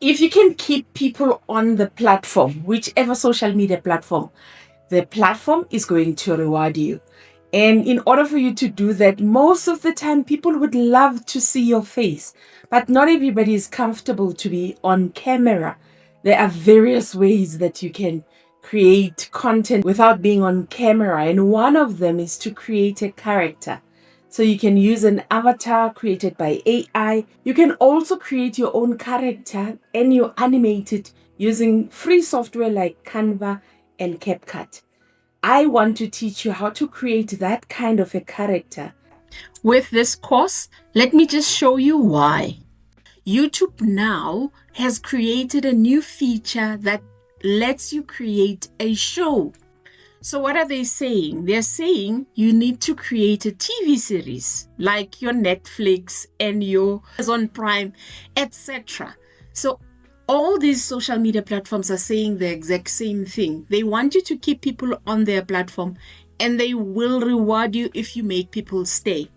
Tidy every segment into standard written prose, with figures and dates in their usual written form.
If you can keep people on the platform, whichever social media platform, the platform is going to reward you. And in order for you to do that, most of the time people would love to see your face, but not everybody is comfortable to be on camera. There are various ways that you can create content without being on camera, and one of them is to create a character. So you can use an avatar created by AI. You can also create your own character and you animate it using free software like Canva and CapCut. I want to teach you how to create that kind of a character. With this course, let me just show you why. YouTube now has created a new feature that lets you create a show. So what are they saying? They're saying you need to create a TV series like your Netflix and your Amazon Prime, etc. So all these social media platforms are saying the exact same thing. They want you to keep people on their platform and they will reward you if you make people stay.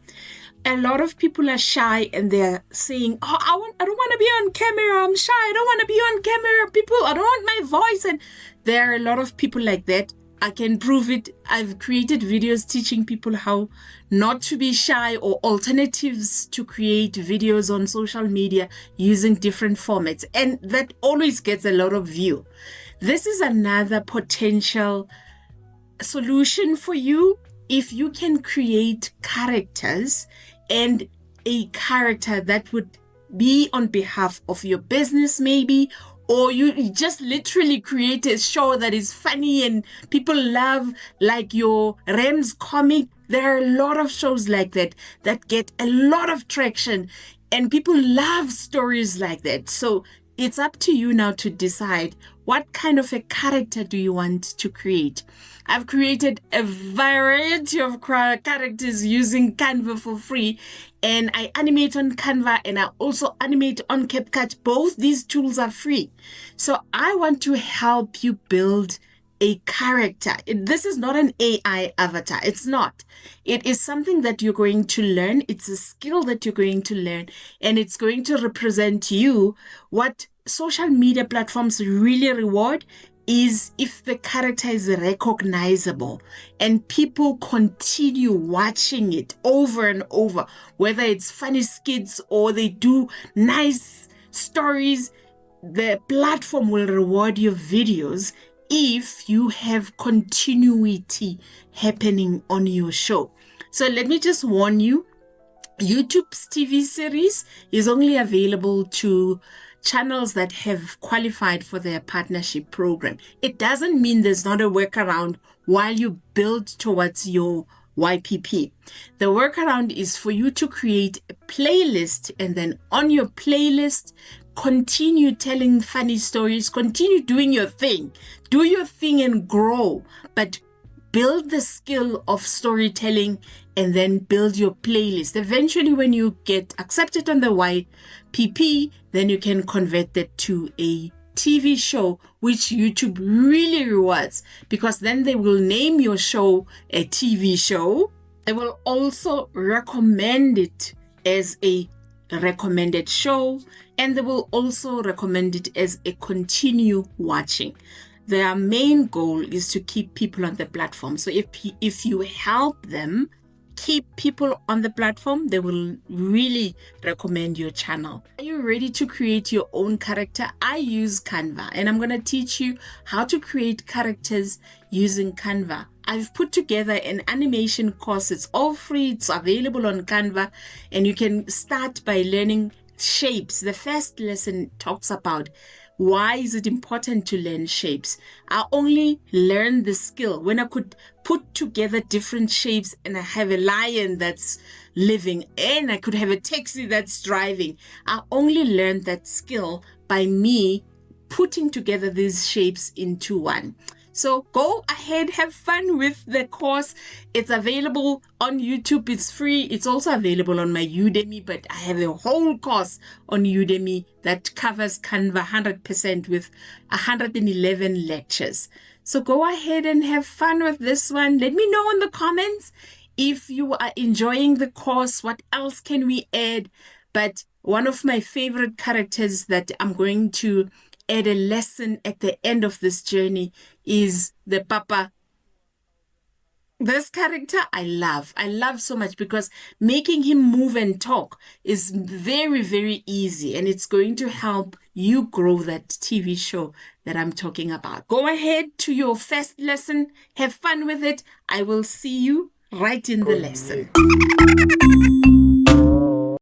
A lot of people are shy and they're saying, oh, I don't want to be on camera. I'm shy. I don't want to be on camera. People, I don't want my voice. And there are a lot of people like that. I can prove it. I've created videos teaching people how not to be shy or alternatives to create videos on social media using different formats. And that always gets a lot of view. This is another potential solution for you if you can create characters and a character that would be on behalf of your business maybe, or you just literally create a show that is funny and people love, like your Rams comic. There are a lot of shows like that that get a lot of traction and people love stories like that. So it's up to you now to decide what kind of a character do you want to create. I've created a variety of characters using Canva for free, and I animate on Canva and I also animate on CapCut. Both these tools are free. So I want to help you build a character. This is not an AI avatar. It's not. It is something that you're going to learn. It's a skill that you're going to learn, and it's going to represent you. What social media platforms really reward is if the character is recognizable and people continue watching it over and over, whether it's funny skits or they do nice stories. The platform will reward your videos if you have continuity happening on your show. So let me just warn you, YouTube's TV series is only available to channels that have qualified for their partnership program. It doesn't mean there's not a workaround while you build towards your YPP. The workaround is for you to create a playlist, and then on your playlist, continue telling funny stories, continue doing your thing. Do your thing and grow, but build the skill of storytelling and then build your playlist. Eventually, when you get accepted on the YPP, then you can convert that to a TV show, which YouTube really rewards, because then they will name your show a TV show. They will also recommend it as a recommended show, and they will also recommend it as a continue watching. Their main goal is to keep people on the platform. So if you help them keep people on the platform, they will really recommend your channel. Are you ready to create your own character? I use Canva, and I'm going to teach you how to create characters using Canva. I've put together an animation course. It's all free. It's available on Canva, and you can start by learning shapes. The first lesson talks about why is it important to learn shapes. I only learned the skill when I could put together different shapes, and I have a lion that's living and I could have a taxi that's driving. I only learned that skill by me putting together these shapes into one. So go ahead, have fun with the course. It's available on YouTube. It's free. It's also available on my Udemy, but I have a whole course on Udemy that covers Canva 100% with 111 lectures. So go ahead and have fun with this one. Let me know in the comments if you are enjoying the course. What else can we add? But one of my favorite characters that I'm going to add a lesson at the end of this journey is the Papa. This character I love. I love so much because making him move and talk is very, very easy, and it's going to help you grow that TV show that I'm talking about. Go ahead to your first lesson. Have fun with it. I will see you right in the lesson.